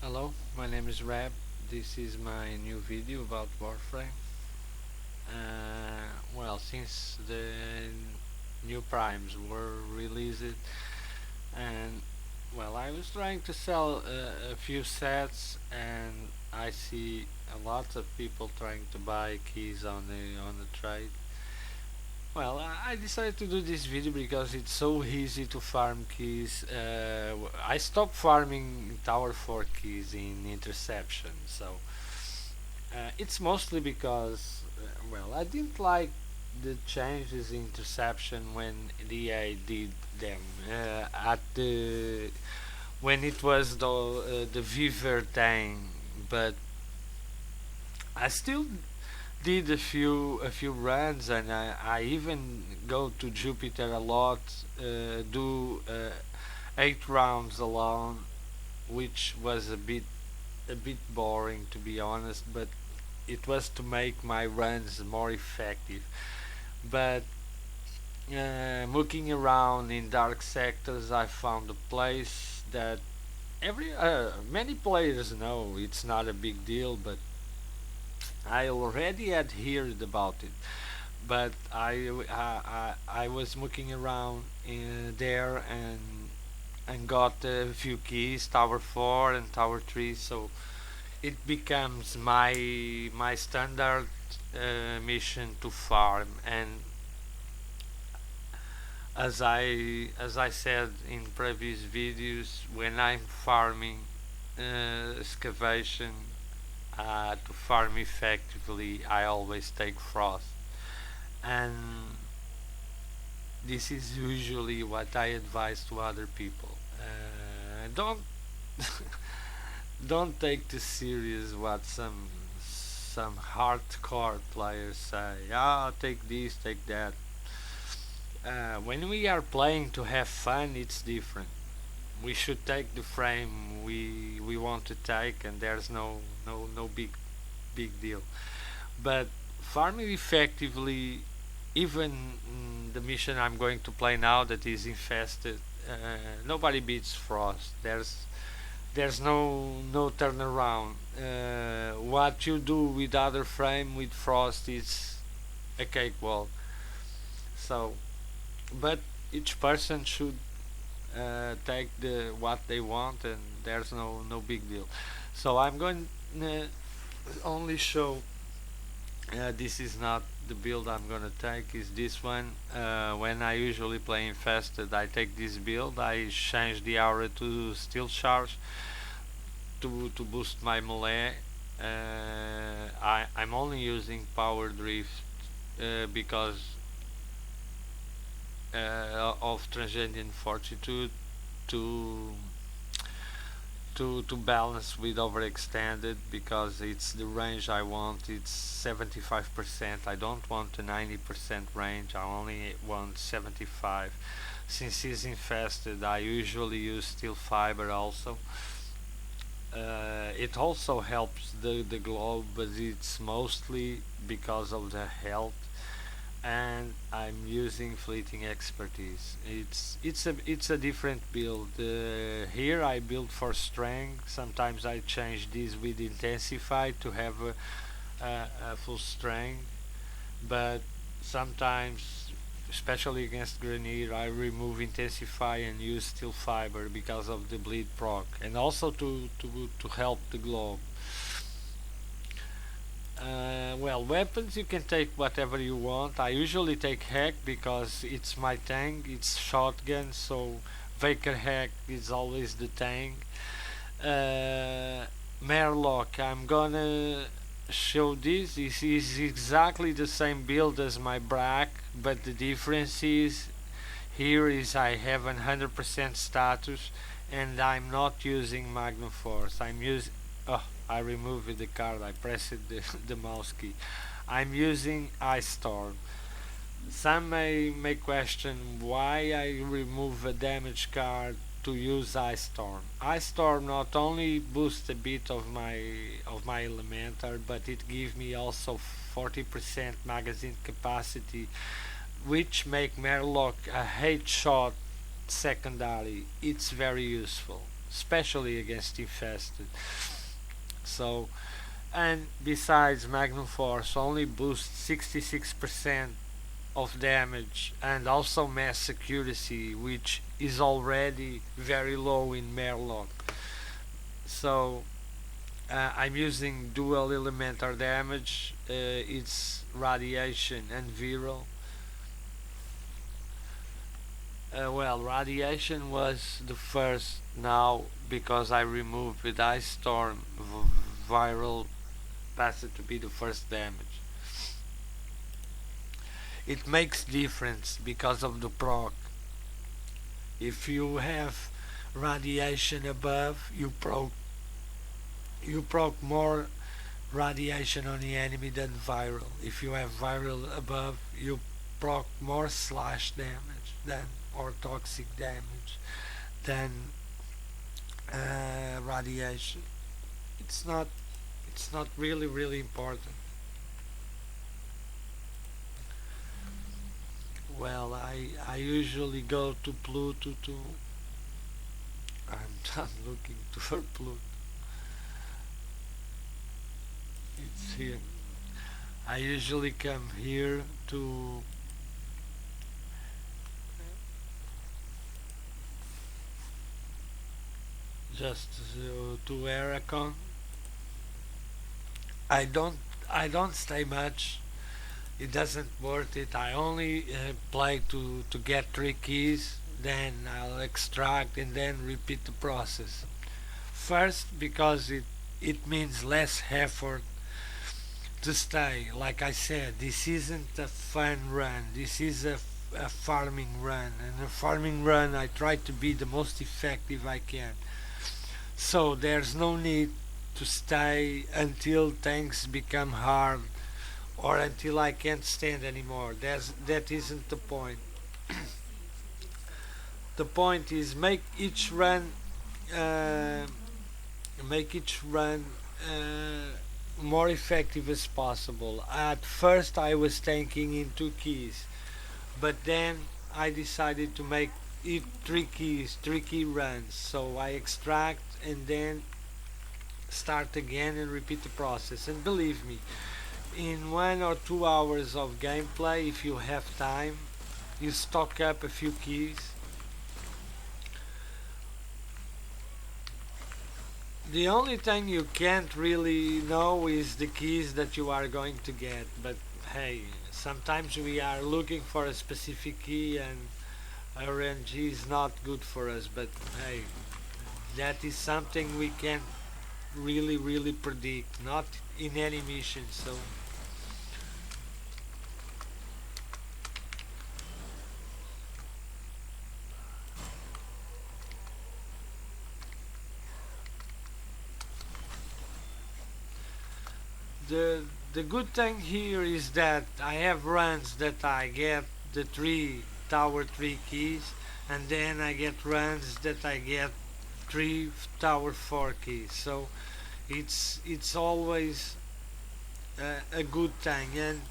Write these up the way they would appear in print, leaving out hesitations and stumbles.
Hello, my name is Rab. This is my new video about Warframe. Since the new primes were released, and I was trying to sell a few sets, and I see a lot of people trying to buy keys on the trade. I decided to do this video because it's so easy to farm keys. I stopped farming Tower 4 keys in interception, so it's mostly because, I didn't like the changes in interception when DA did them at the when it was the Viver thing, but I still did a few runs, and I even go to Jupiter a lot, do 8 rounds alone, which was a bit boring, to be honest, but it was to make my runs more effective. But looking around in dark sectors, I found a place that every many players know it's not a big deal, but I already had heard about it. But I was looking around in there, and got a few keys, Tower 4 and Tower 3, so it becomes my standard mission to farm. And as I said in previous videos, when I'm farming excavation, to farm effectively, I always take frost, and this is usually what I advise to other people. Don't don't take too serious what some hardcore players say. Ah, take this, take that. When we are playing to have fun, it's different. We should take the frame we want to take, and there's no big deal. But farming effectively, even the mission I'm going to play now that is infested, nobody beats frost. There's no turnaround. What you do with other frame with frost is a cakewalk. So, but each person should take the what they want, and there's no big deal. So I'm going to only show. This is not the build I'm gonna take. Is this one? When I usually play infested, I take this build. I change the aura to steel charge to boost my melee. I'm only using power drift because of transcendent fortitude to to balance with overextended, because it's the range I want. It's 75%. I don't want a 90% range. I only want 75. Since he's infested, I usually use steel fiber also. It also helps the globe, but it's mostly because of the health, and I'm using fleeting expertise. It's a different build. Here I build for strength. Sometimes I change this with intensify to have a full strength, but sometimes, especially against Grenier, I remove intensify and use steel fiber because of the bleed proc, and also to help the globe. Weapons, you can take whatever you want. I usually take hack because it's my tank. It's shotgun, so Vaker hack is always the tank. Merlock, I'm gonna show this. This is exactly the same build as my Brack, but the difference is here is I have 100% status, and I'm not using Magnum Force. I'm using. Oh, I removed the card. I pressed the mouse key. I'm using Ice Storm. Some may question why I remove a damage card to use Ice Storm. Ice Storm not only boosts a bit of my elemental, but it gives me also 40% magazine capacity, which make Merlock a headshot secondary. It's very useful. especially against infested. So, and besides, Magnum Force only boosts 66% of damage and also mass accuracy, which is already very low in Merlock. So I'm using dual elemental damage. It's radiation and viral. Well, radiation was the first now because I removed with Ice Storm. Viral passed to be the first damage. It makes difference because of the proc. If you have radiation above, you proc more radiation on the enemy than viral. If you have viral above, you proc more slash damage than or toxic damage than radiation. It's not it's not really important. Well, I usually go to Pluto to. I'm looking for Pluto. It's here. I usually come here to just to Eracon. I don't I don't stay much. It doesn't worth it. I only play to get 3 keys, then I'll extract and then repeat the process. First, because it means less effort to stay. Like I said, this isn't a fun run. This is a farming run. And a farming run, I try to be the most effective I can. So there's no need to stay until things become hard or until I can't stand anymore. That isn't the point. The point is uh, make each run more effective as possible. At first, I was thinking in 2 keys, but then I decided to make it 3 keys, 3 key runs. So I extract and then start again and repeat the process. And believe me, in 1 or 2 hours of gameplay, if you have time, you stock up a few keys. The only thing you can't really know is the keys that you are going to get, but hey, sometimes we are looking for a specific key and RNG is not good for us, but hey, that is something we can't really predict, not in any mission, so the the good thing here is that I have runs that I get the 3 tower 3 keys, and then I get runs that I get 3 tower 4 keys. So it's always a good thing, and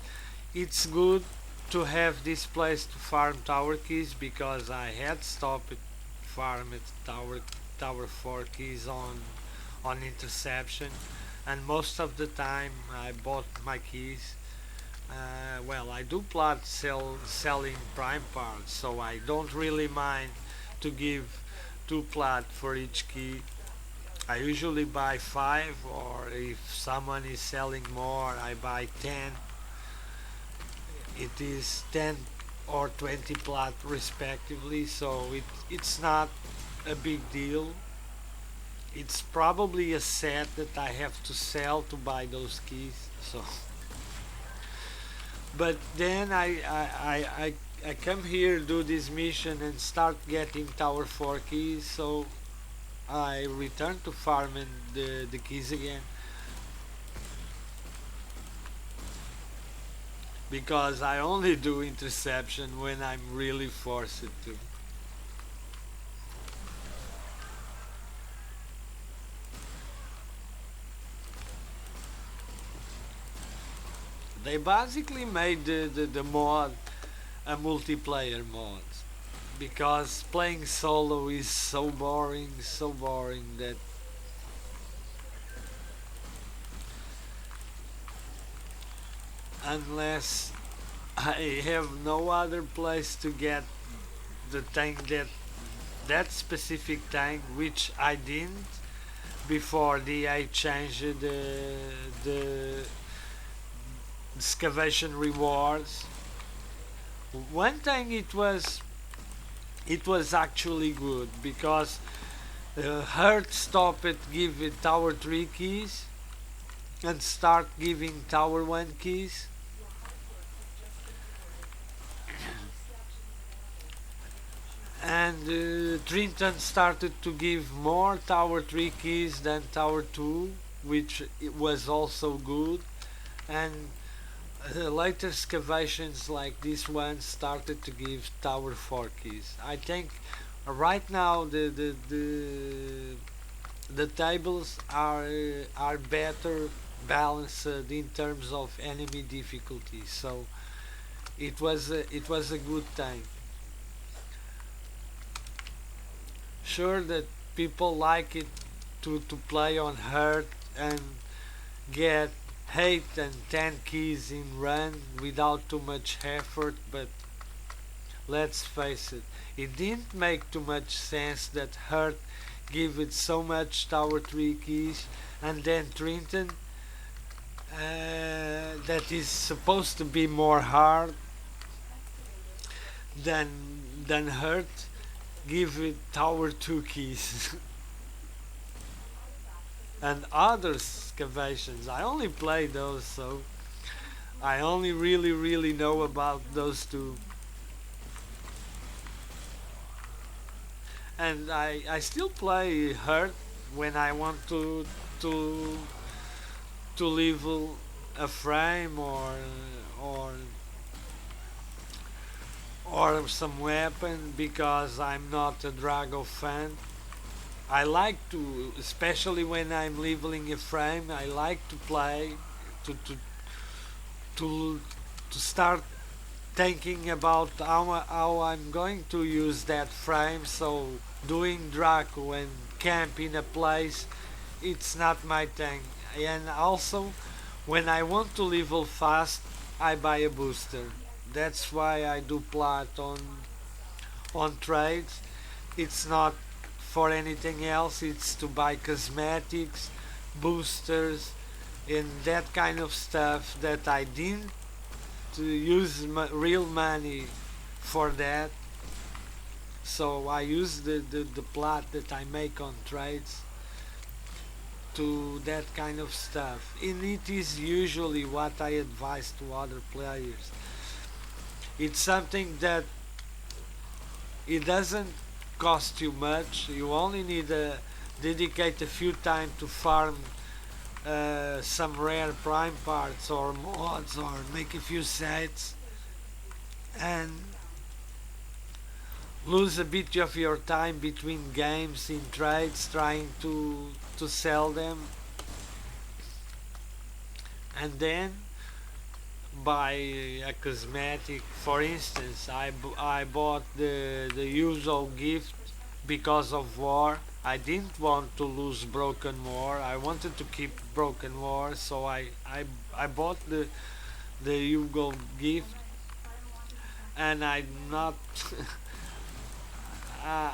it's good to have this place to farm tower keys because I had stopped farm at tower 4 keys on interception, and most of the time I bought my keys. Well, I do plot selling prime parts, so I don't really mind to give 2 plat for each key. I usually buy 5, or if someone is selling more, I buy 10. It is 10 or 20 plat respectively, so it's not a big deal. It's probably a set that I have to sell to buy those keys. So, but then I come here, do this mission, and start getting tower 4 keys. So I return to farming the keys again because I only do interception when I'm really forced to. They basically made the mod a multiplayer mod. because playing solo is so boring that unless I have no other place to get the tank that specific tank, which I didn't before the I changed the excavation rewards. One thing it was actually good because Hurt stopped it, give it tower 3 keys and start giving tower 1 keys. And Trinton started to give more tower 3 keys than tower 2, which it was also good. And later excavations like this one started to give tower 4 keys. I think right now the tables are better balanced in terms of enemy difficulty. So it was a good thing. Sure that people like it to play on hurt and get 8 and 10 keys in run without too much effort, but let's face it, it didn't make too much sense that hurt give it so much tower 3 keys and then Trinton that is supposed to be more hard than hurt give it tower 2 keys. And other excavations I only play those, so I only really know about those two. And I still play hurt when I want to to level a frame or or some weapon because I'm not a Drago fan. I like to, especially when I'm leveling a frame, I like to play to to to to start thinking about how I'm going to use that frame. So doing Draco and camp in a place, it's not my thing. And also, when I want to level fast, I buy a booster. That's why I do plat on trades. It's not for anything else. It's to buy cosmetics, boosters, and that kind of stuff that I didn't to use real money for that. So I use the plat that I make on trades to that kind of stuff. And it is usually what I advise to other players. It's something that it doesn't cost you much. You only need to dedicate a few time to farm some rare prime parts or mods or make a few sets and lose a bit of your time between games in trades trying to sell them and then buy a cosmetic. For instance, I bought the usual gift because of war. I didn't want to lose Broken War. I wanted to keep Broken War, so I bought the usual gift, and I'm not. uh,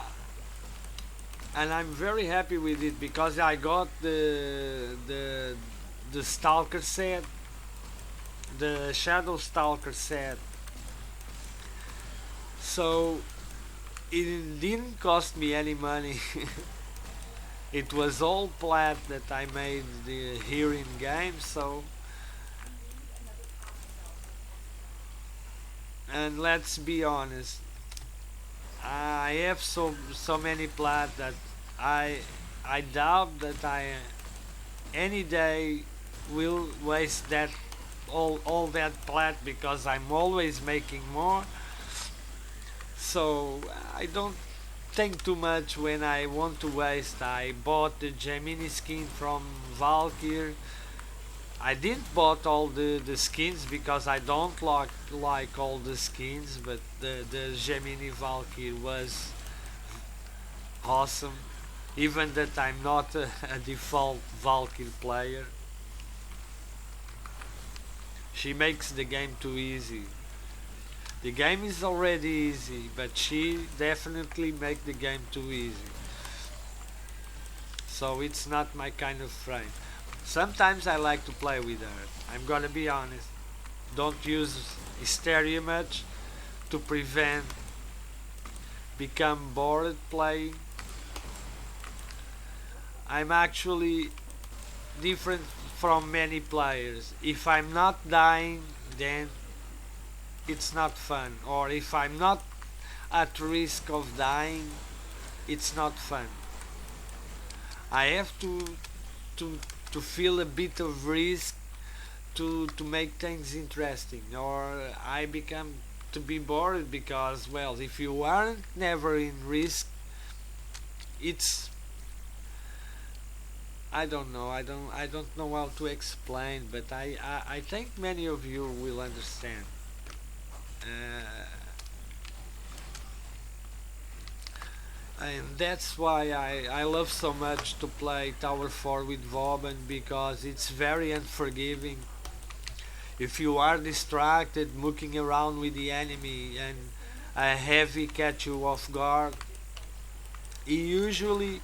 and I'm very happy with it because I got the Stalker set, the Shadow Stalker set. So it didn't cost me any money. It was all plat that I made here in game. So, and let's be honest, I have so many plat that I doubt that I any day will waste that all that plat because I'm always making more. So I don't think too much when I want to waste. I bought the Gemini skin from Valkyr I didn't bought all the skins because I don't like all the skins, but the Gemini Valkyrie was awesome. Even that I'm not a default Valkyrie player, she makes the game too easy. The game is already easy, but she definitely make the game too easy. So it's not my kind of frame. Sometimes I like to play with her. I'm gonna be honest. Don't use hysteria much to prevent become bored playing. I'm actually different from many players. If I'm not dying, then it's not fun. Or if I'm not at risk of dying, it's not fun. I have to to feel a bit of risk to make things interesting, or I become to be bored because, well, if you aren't never in risk, it's, I don't know how to explain, but I think many of you will understand. Uh, and that's why I love so much to play Tower 4 with Vauban, because it's very unforgiving. If you are distracted looking around with the enemy and a heavy catch you off guard, he usually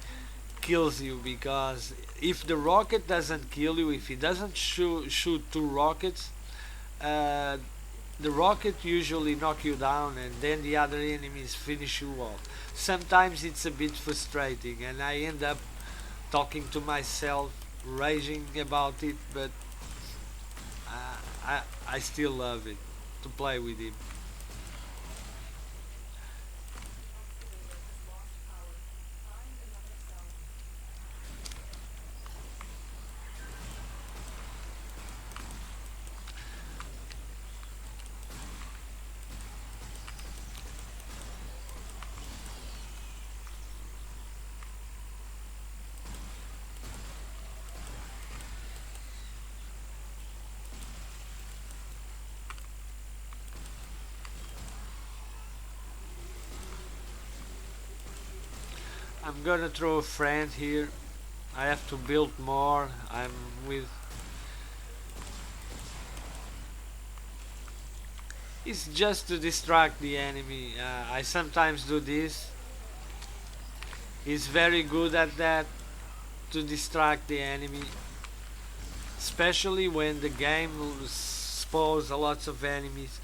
kills you, because if the rocket doesn't kill you, if he doesn't shoot two rockets, uh, the rocket usually knock you down and then the other enemies finish you off. Sometimes it's a bit frustrating and I end up talking to myself, raging about it, but I still love it to play with him. I'm gonna throw a friend here. I have to build more. I'm with. It's just to distract the enemy. I sometimes do this. He's very good at that, to distract the enemy, especially when the game spawns a lots of enemies.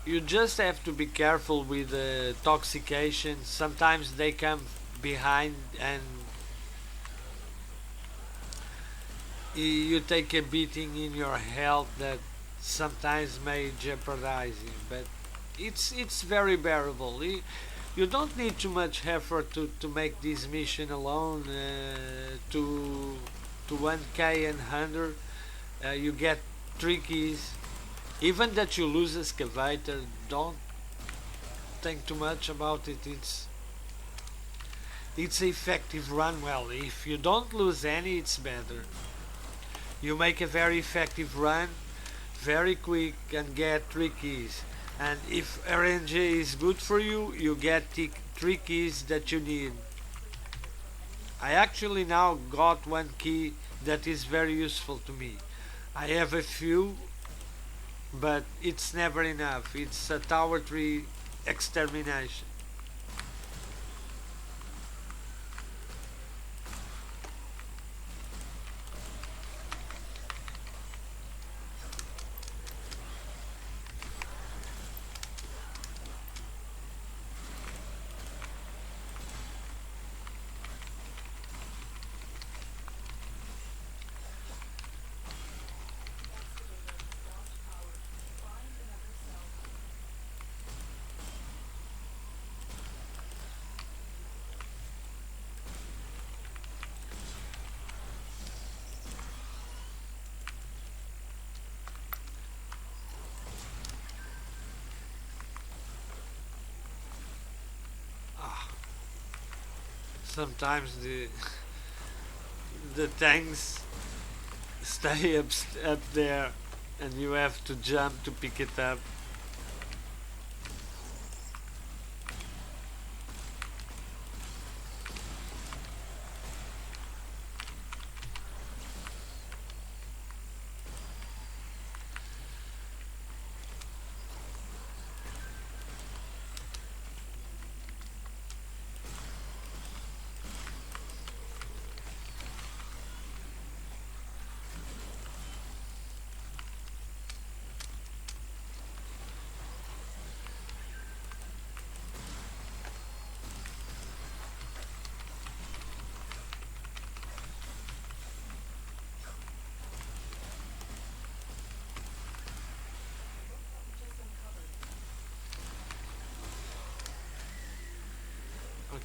You just have to be careful with the toxication. Sometimes they come behind and you take a beating in your health that sometimes may jeopardize you, but it's very bearable. You don't need too much effort to make this mission alone. To 1k and 100, you get 3 keys. Even that you lose excavator, don't think too much about it. It's effective run. Well, if you don't lose any, it's better. You make a very effective run, very quick, and get 3 keys. And if RNG is good for you, you get the 3 keys that you need. I actually now got 1 key that is very useful to me. I have a few, but it's never enough. It's a Tower 3 extermination. sometimes the tanks stay up there, and you have to jump to pick it up.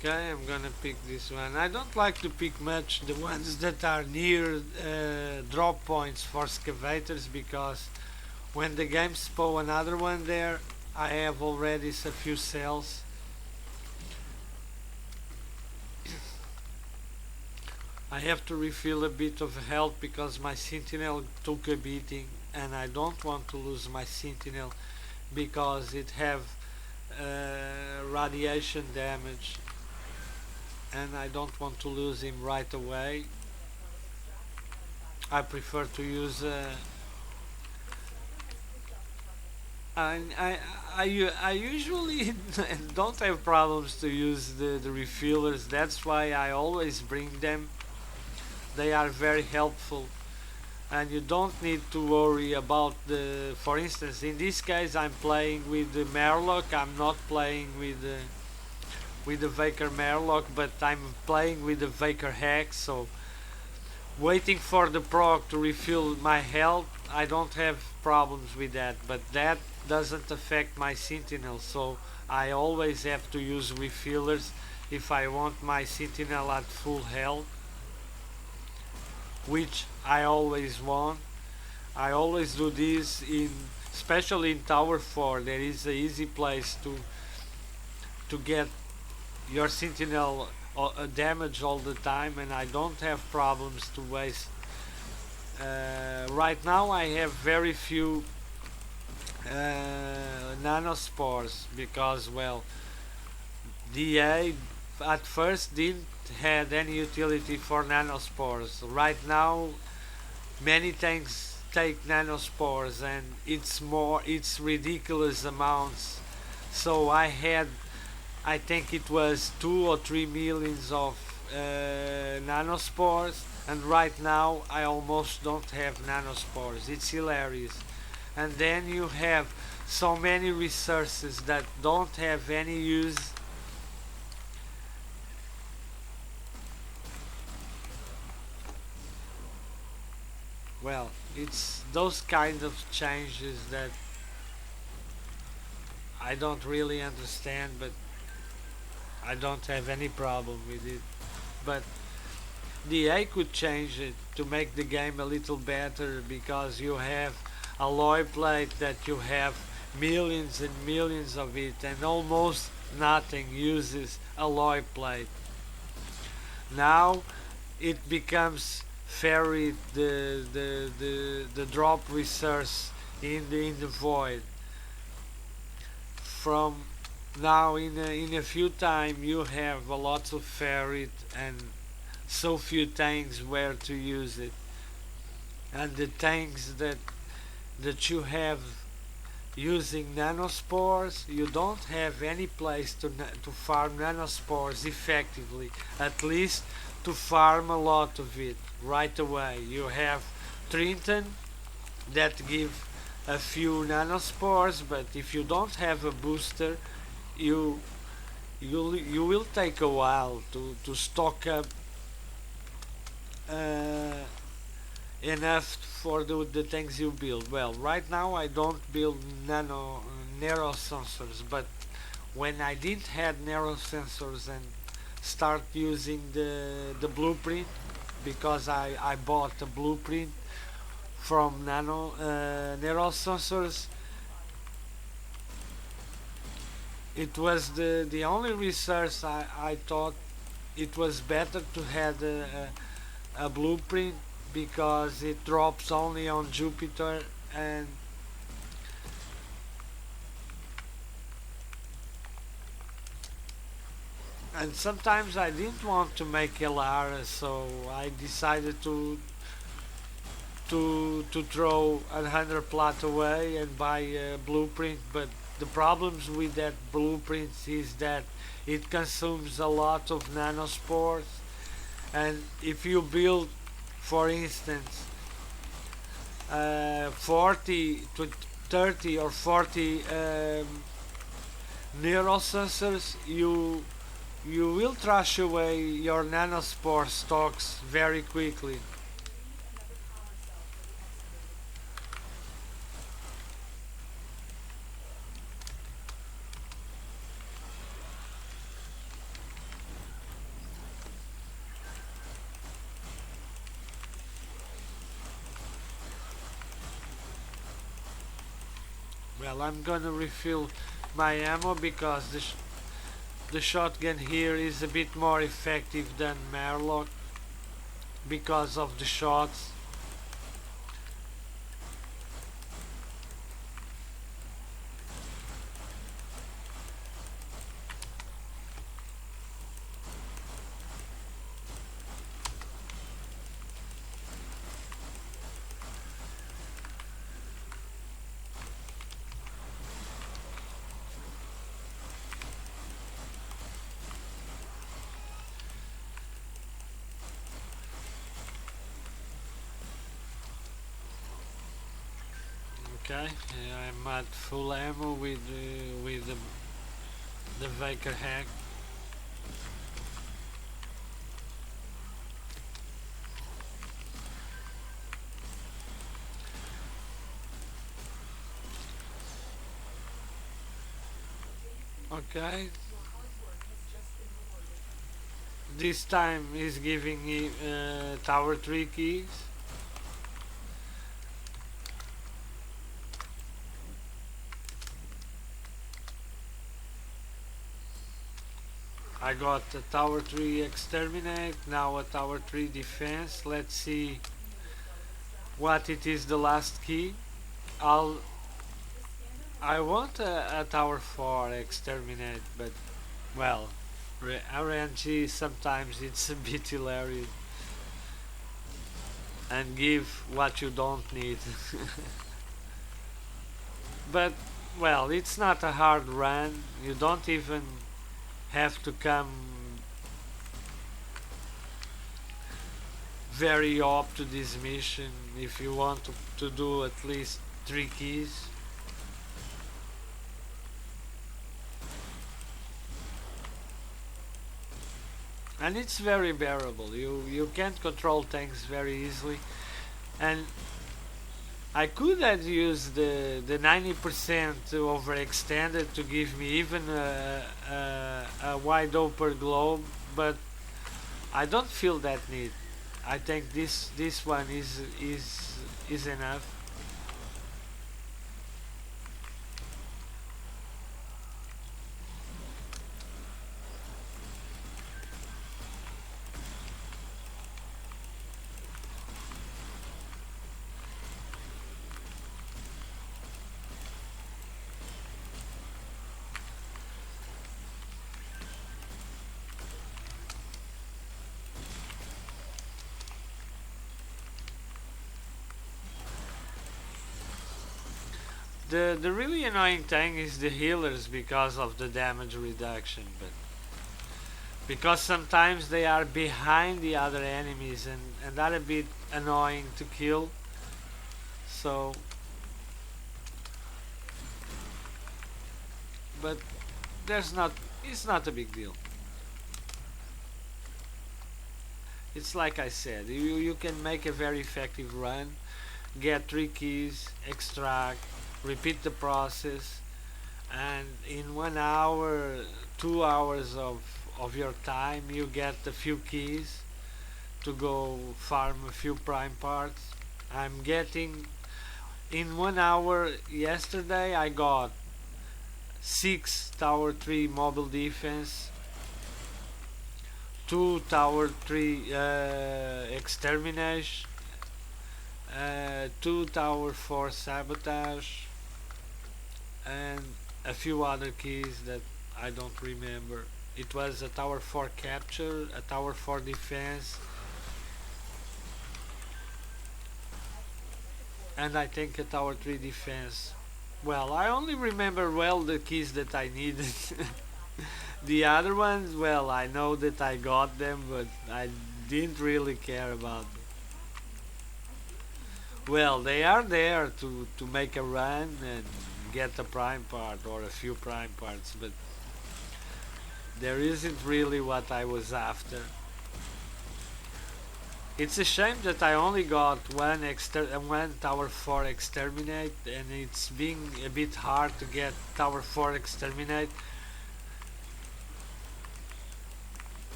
Okay, I'm gonna pick this one. I don't like to pick much the ones that are near drop points for excavators, because when the game spawn another one there, I have already a few cells. I have to refill a bit of health because my sentinel took a beating, and I don't want to lose my sentinel because it have radiation damage, and I don't want to lose him right away. I prefer to use I usually don't have problems to use the refillers. That's why I always bring them. They are very helpful, and you don't need to worry about the. For instance, in this case, I'm playing with the Merlock. I'm not playing with the Vaker Merlock, but I'm playing with the Vaker Hex. So waiting for the proc to refill my health, I don't have problems with that. But that doesn't affect my Sentinel, so I always have to use refillers if I want my Sentinel at full health, which I always want. I always do this especially in Tower 4. There is an easy place to get your Sentinel damage all the time, and I don't have problems to waste. Right now I have very few nanospores because, well, DA at first didn't had any utility for nanospores. Right now many tanks take nanospores, and it's ridiculous amounts. So I think it was 2 or 3 millions of nanospores, and right now I almost don't have nanospores. It's hilarious. And then you have so many resources that don't have any use. Well, it's those kind of changes that I don't really understand, but I don't have any problem with it. But the A could change it to make the game a little better, because you have alloy plate that you have millions and millions of it, and almost nothing uses alloy plate. Now it becomes ferry the drop resource in the void. From now in a few time you have a lot of ferret and so few tanks where to use it, and the tanks that you have using nanospores, you don't have any place to farm nanospores effectively, at least to farm a lot of it right away. You have Trinton that give a few nanospores, but if you don't have a booster, you you will take a while to stock up uh, enough for the things you build. Well, right now I don't build narrow sensors, but when I didn't have narrow sensors and start using the blueprint, because I bought a blueprint from narrow sensors, it was the only resource I thought it was better to have a blueprint because it drops only on Jupiter, and sometimes I didn't want to make Elara, so I decided to throw 100 plat away and buy a blueprint. But the problems with that blueprint is that it consumes a lot of nanospores, and if you build, for instance, 40 to 30 or 40 neural sensors, you will trash away your nanospore stocks very quickly. Well, I'm gonna refill my ammo because the shotgun here is a bit more effective than Merlock because of the shots. Okay, I'm at full ammo with the Vaker hack. Okay, this time is giving me tower 3 keys. I got a tower 3 exterminate, now a tower 3 defense. Let's see what it is the last key. I want a tower 4 exterminate, but well, RNG sometimes it's a bit hilarious and give what you don't need. But well, it's not a hard run. You don't even have to come very up to this mission if you want to do at least 3 keys. And it's very bearable. You can't control tanks very easily, and I could have used the 90% overextended to give me even a wide open globe, but I don't feel that need. I think this one is enough. The really annoying thing is the healers because of the damage reduction, but because sometimes they are behind the other enemies and that a bit annoying to kill. So, but there's not. It's not a big deal. It's like I said, you can make a very effective run, get 3 keys, extract, repeat the process, and in 1 hour, 2 hours of your time you get a few keys to go farm a few prime parts. I'm getting in 1 hour yesterday I got 6 tower 3 mobile defense, 2 Tower 3 Extermination, 2 Tower 4 Sabotage, and a few other keys that I don't remember. It was a Tower 4 Capture, a Tower 4 Defense, and I think a Tower 3 Defense. Well, I only remember well the keys that I needed. The other ones, well, I know that I got them, but I didn't really care about them. Well, they are there to make a run and get a prime part or a few prime parts, but there isn't really what I was after. It's a shame that I only got one Tower 4 Exterminate, and it's being a bit hard to get Tower 4 Exterminate.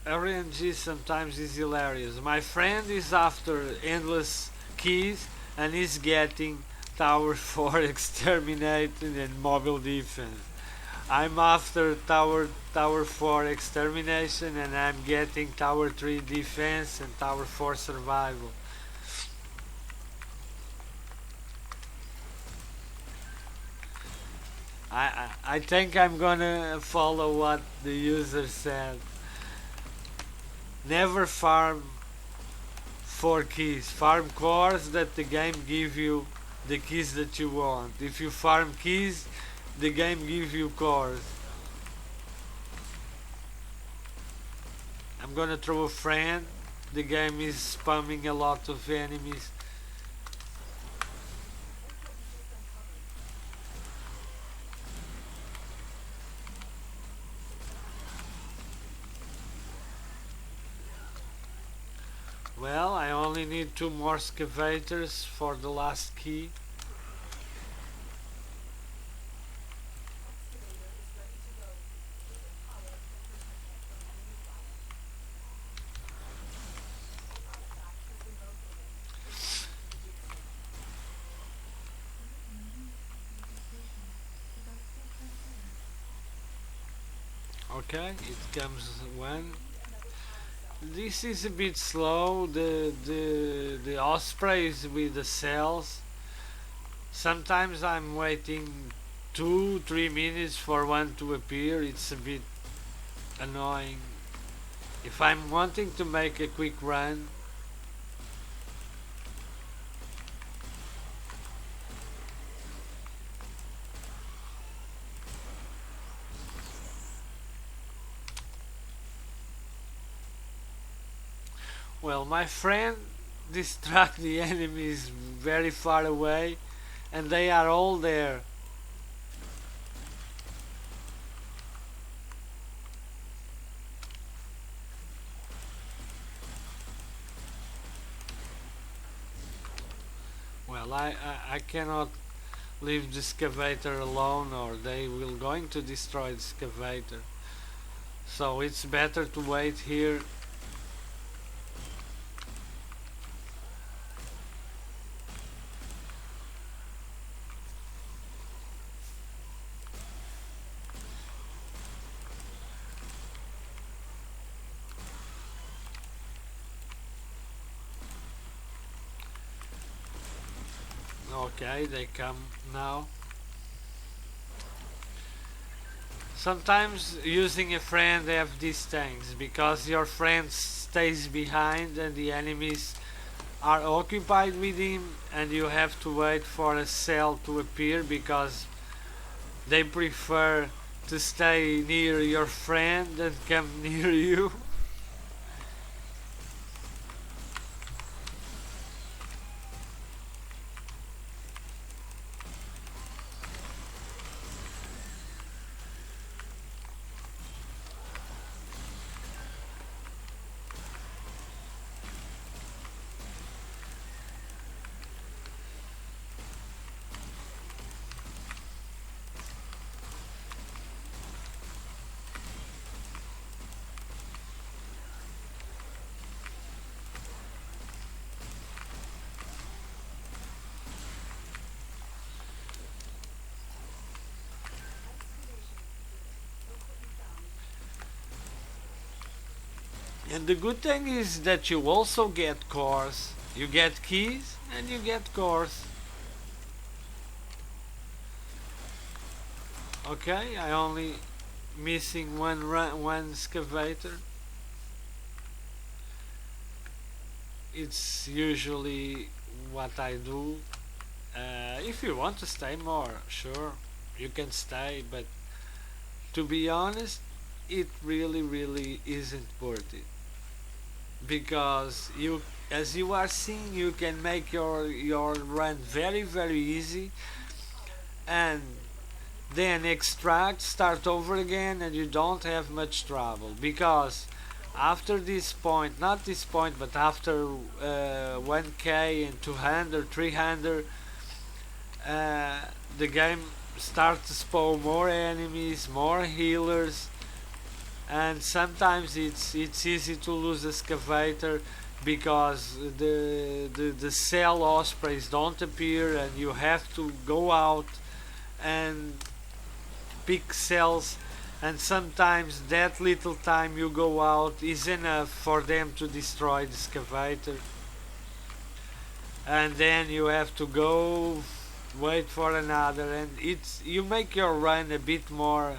RNG sometimes is hilarious. My friend is after endless keys and is getting Tower 4 Exterminated and Mobile Defense. I'm after Tower 4 Extermination and I'm getting Tower 3 Defense and Tower 4 Survival. I think I'm gonna follow what the user said. Never farm 4 keys. Farm cores that the game give you the keys that you want. If you farm keys, the game gives you cores. I'm gonna throw a friend. The game is spamming a lot of enemies. Well, I only need 2 more excavators for the last key. Okay, it comes when. This is a bit slow. The ospreys with the cells. Sometimes I'm waiting 2-3 minutes for one to appear. It's a bit annoying. If I'm wanting to make a quick run, well, my friend distract the enemies very far away, and they are all there. Well, I cannot leave the excavator alone, or they will going to destroy the excavator. So it's better to wait here. Okay, they come now. Sometimes using a friend have these things because your friend stays behind and the enemies are occupied with him, and you have to wait for a cell to appear because they prefer to stay near your friend and come near you. And the good thing is that you also get cores. You get keys and you get cores. Okay, I only missing one excavator. It's usually what I do. If you want to stay more, sure, you can stay, but to be honest, it really isn't worth it, because you, as you are seeing, you can make your run very easy, and then extract, start over again, and you don't have much trouble, because after this point, not this point, but after 1k and 200, 300, uh, the game starts to spawn more enemies, more healers, and sometimes it's easy to lose excavator because the cell ospreys don't appear, and you have to go out and pick cells, and sometimes that little time you go out is enough for them to destroy the excavator, and then you have to go wait for another, and it's, you make your run a bit more.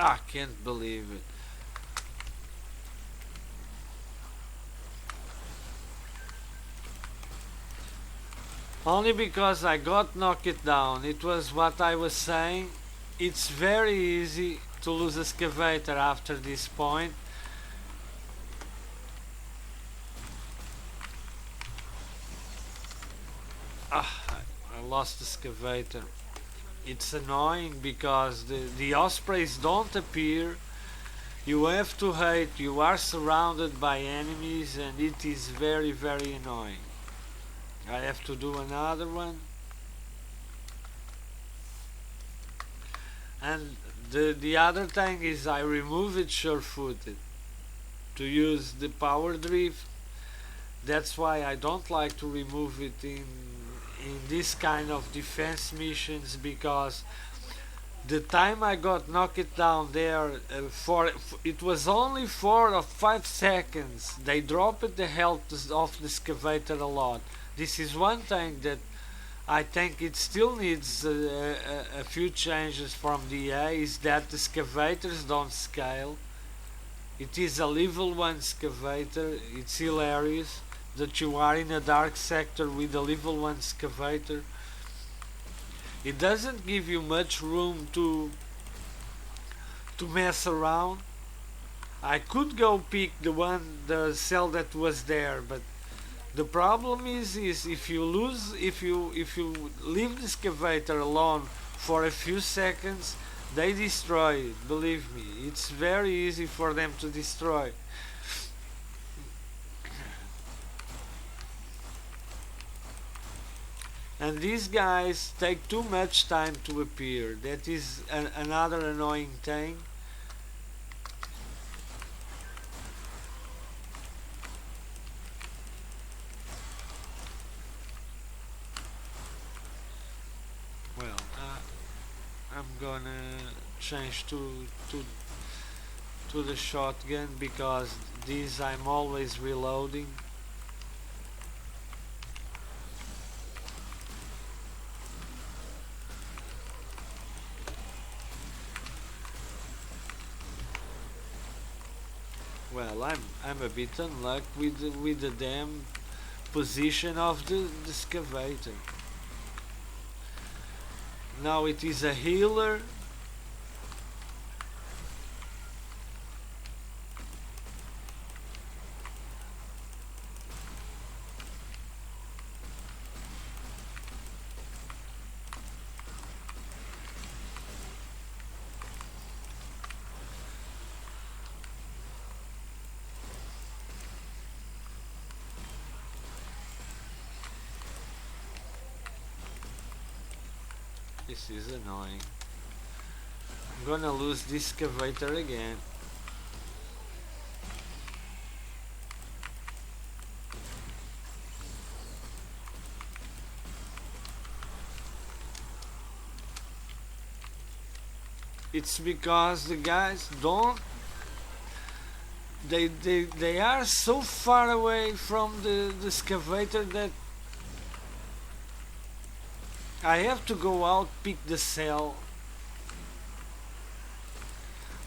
I can't believe it. Only because I got knocked down. It was what I was saying. It's very easy to lose excavator after this point. I lost excavator. It's annoying because the ospreys don't appear. You have to hate, you are surrounded by enemies, and it is very annoying. I have to do another one. And the other thing is I remove it sure-footed to use the power drift. That's why I don't like to remove it in this kind of defense missions, because the time I got knocked down there, for it was only 4 or 5 seconds. They dropped the health of the excavator a lot. This is one thing that I think it still needs a few changes from the EA, is that the excavators don't scale. It is a level 1 excavator. It's hilarious that you are in a Darksector with a level 1 excavator. It doesn't give you much room to mess around. I could go pick the cell that was there, but the problem is if you leave the excavator alone for a few seconds, they destroy it. Believe me, it's very easy for them to destroy. And these guys take too much time to appear. That is another annoying thing. Well, I'm gonna change to the shotgun, because these I'm always reloading. Well, I'm a bit unlucky with the damn position of the excavator. Now it is a healer. This is annoying. I'm gonna lose this excavator again. It's because the guys don't, they are so far away from the excavator that I have to go out, pick the cell.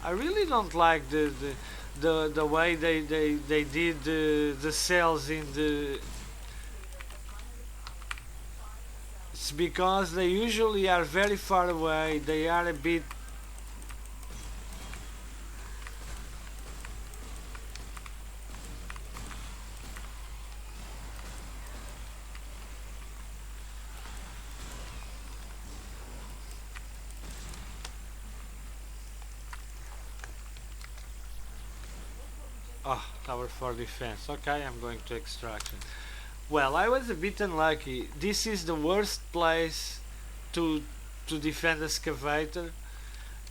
I really don't like the way they did the cells in the. It's because they usually are very far away. They are a bit. Oh, tower for defense. Okay, I'm going to extraction. Well, I was a bit unlucky. This is the worst place to defend the excavator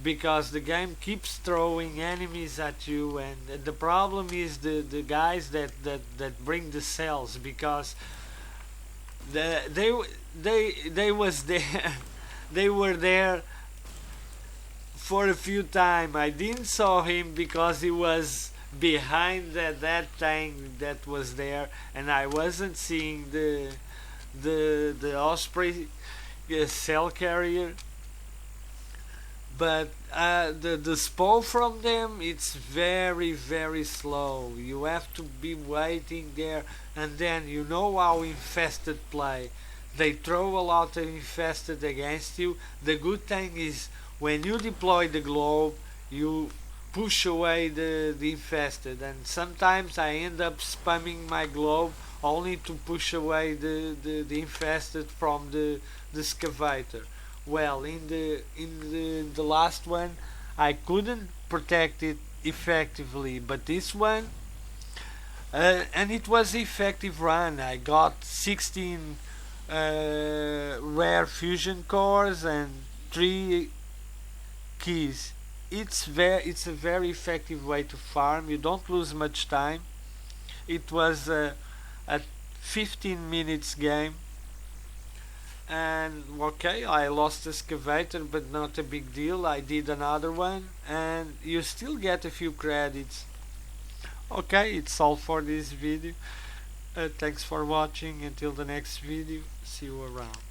because the game keeps throwing enemies at you, and the problem is the guys that bring the cells, because they was there. They were there for a few time. I didn't saw him because he was behind that tank that was there, and I wasn't seeing the Osprey cell carrier. But the spawn from them, it's very slow. You have to be waiting there, and then you know how infested play. They throw a lot of infested against you. The good thing is when you deploy the globe, you push away the infested, and sometimes I end up spamming my globe only to push away the infested from the excavator. Well, in the last one I couldn't protect it effectively, but this one, and it was effective run. I got 16 rare fusion cores and 3 keys. It's a very effective way to farm. You don't lose much time. It was a 15 minutes game, and okay, I lost the excavator, but not a big deal. I did another one, and you still get a few credits. Okay, it's all for this video. Thanks for watching. Until the next video, see you around.